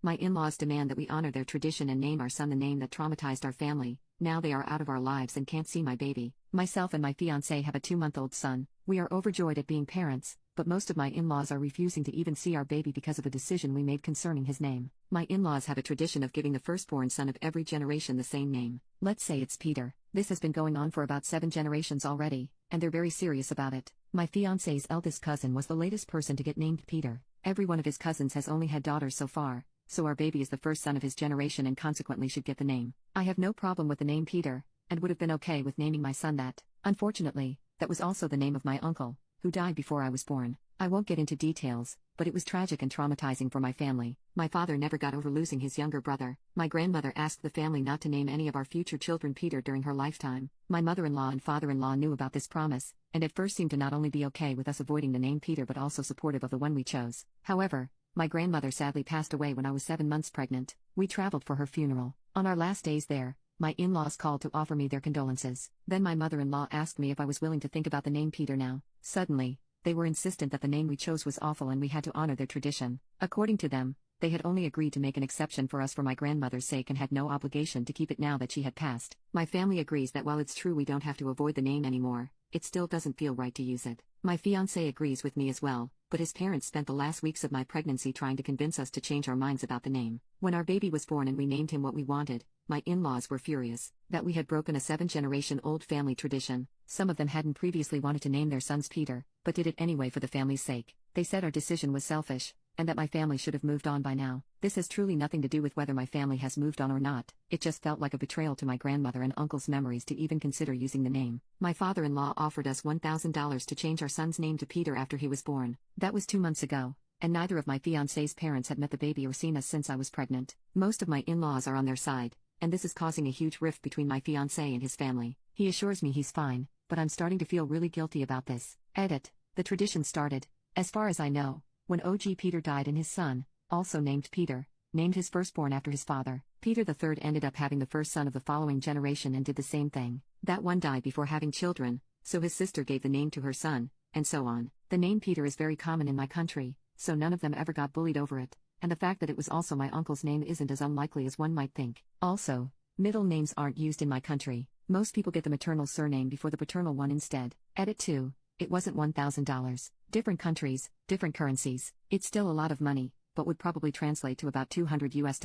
My in-laws demand that we honor their tradition and name our son the name that traumatized our family. Now they are out of our lives and can't see my baby. Myself and my fiancé have a 2-month-old son. We are overjoyed at being parents, but most of my in-laws are refusing to even see our baby because of a decision we made concerning his name. My in-laws have a tradition of giving the firstborn son of every generation the same name. Let's say it's Peter. This has been going on for about 7 generations already, and they're very serious about it. My fiancé's eldest cousin was the latest person to get named Peter. Every one of his cousins has only had daughters so far, so our baby is the first son of his generation and consequently should get the name. I have no problem with the name Peter, and would have been okay with naming my son that. Unfortunately, that was also the name of my uncle, who died before I was born. I won't get into details, but it was tragic and traumatizing for my family. My father never got over losing his younger brother. My grandmother asked the family not to name any of our future children Peter during her lifetime. My mother-in-law and father-in-law knew about this promise, and at first seemed to not only be okay with us avoiding the name Peter but also supportive of the one we chose. However, my grandmother sadly passed away when I was 7 months pregnant. We traveled for her funeral. On our last days there, my in-laws called to offer me their condolences. Then my mother-in-law asked me if I was willing to think about the name Peter now. Suddenly, they were insistent that the name we chose was awful and we had to honor their tradition. According to them, they had only agreed to make an exception for us for my grandmother's sake and had no obligation to keep it now that she had passed. My family agrees that while it's true we don't have to avoid the name anymore, it still doesn't feel right to use it. My fiancé agrees with me as well, but his parents spent the last weeks of my pregnancy trying to convince us to change our minds about the name. When our baby was born and we named him what we wanted, my in-laws were furious that we had broken a 7-generation-old family tradition. Some of them hadn't previously wanted to name their sons Peter, but did it anyway for the family's sake. They said our decision was selfish, and that my family should have moved on by now. This has truly nothing to do with whether my family has moved on or not. It just felt like a betrayal to my grandmother and uncle's memories to even consider using the name. My father-in-law offered us $1,000 to change our son's name to Peter after he was born. That was 2 months ago, and neither of my fiancé's parents had met the baby or seen us since I was pregnant. Most of my in-laws are on their side, and this is causing a huge rift between my fiancé and his family. He assures me he's fine, but I'm starting to feel really guilty about this. Edit. The tradition started, as far as I know, when OG Peter died and his son, also named Peter, named his firstborn after his father. Peter III ended up having the first son of the following generation and did the same thing. That one died before having children, so his sister gave the name to her son, and so on. The name Peter is very common in my country, so none of them ever got bullied over it, and the fact that it was also my uncle's name isn't as unlikely as one might think. Also, middle names aren't used in my country. Most people get the maternal surname before the paternal one instead. Edit 2. It wasn't $1,000. Different countries, different currencies. It's still a lot of money, but would probably translate to about $200 US.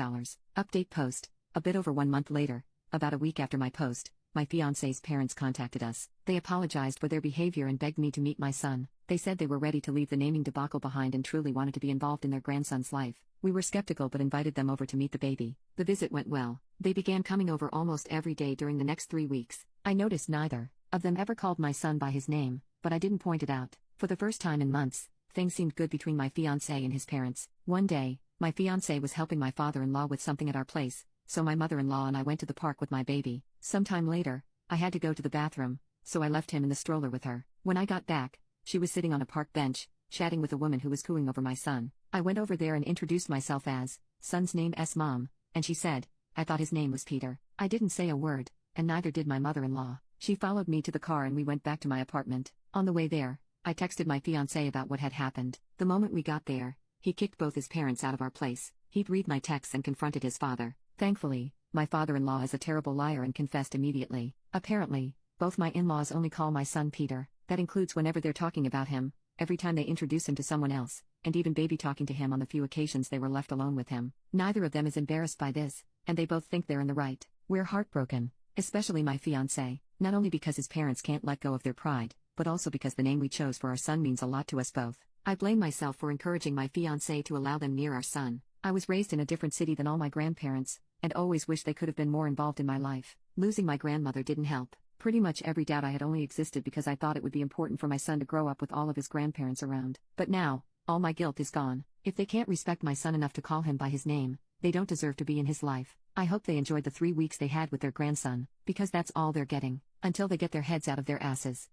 Update post. A bit over 1 month later, about a week after my post, my fiancé's parents contacted us. They apologized for their behavior and begged me to meet my son. They said they were ready to leave the naming debacle behind and truly wanted to be involved in their grandson's life. We were skeptical but invited them over to meet the baby. The visit went well. They began coming over almost every day during the next 3 weeks. I noticed neither of them ever called my son by his name, but I didn't point it out. For the first time in months, things seemed good between my fiancé and his parents. One day, my fiancé was helping my father-in-law with something at our place, so my mother-in-law and I went to the park with my baby. Sometime later, I had to go to the bathroom, so I left him in the stroller with her. When I got back, she was sitting on a park bench, chatting with a woman who was cooing over my son. I went over there and introduced myself as, son's name S mom, and she said, I thought his name was Peter. I didn't say a word, and neither did my mother-in-law. She followed me to the car and we went back to my apartment. On the way there, I texted my fiancé about what had happened. The moment we got there, he kicked both his parents out of our place. He'd read my texts and confronted his father. Thankfully, my father-in-law is a terrible liar and confessed immediately. Apparently, both my in-laws only call my son Peter. That includes whenever they're talking about him, every time they introduce him to someone else, and even baby talking to him on the few occasions they were left alone with him. Neither of them is embarrassed by this, and they both think they're in the right. We're heartbroken, especially my fiancé, not only because his parents can't let go of their pride, but also because the name we chose for our son means a lot to us both. I blame myself for encouraging my fiancé to allow them near our son. I was raised in a different city than all my grandparents, and always wished they could have been more involved in my life. Losing my grandmother didn't help. Pretty much every doubt I had only existed because I thought it would be important for my son to grow up with all of his grandparents around. But now, all my guilt is gone. If they can't respect my son enough to call him by his name, they don't deserve to be in his life. I hope they enjoyed the 3 weeks they had with their grandson, because that's all they're getting, until they get their heads out of their asses.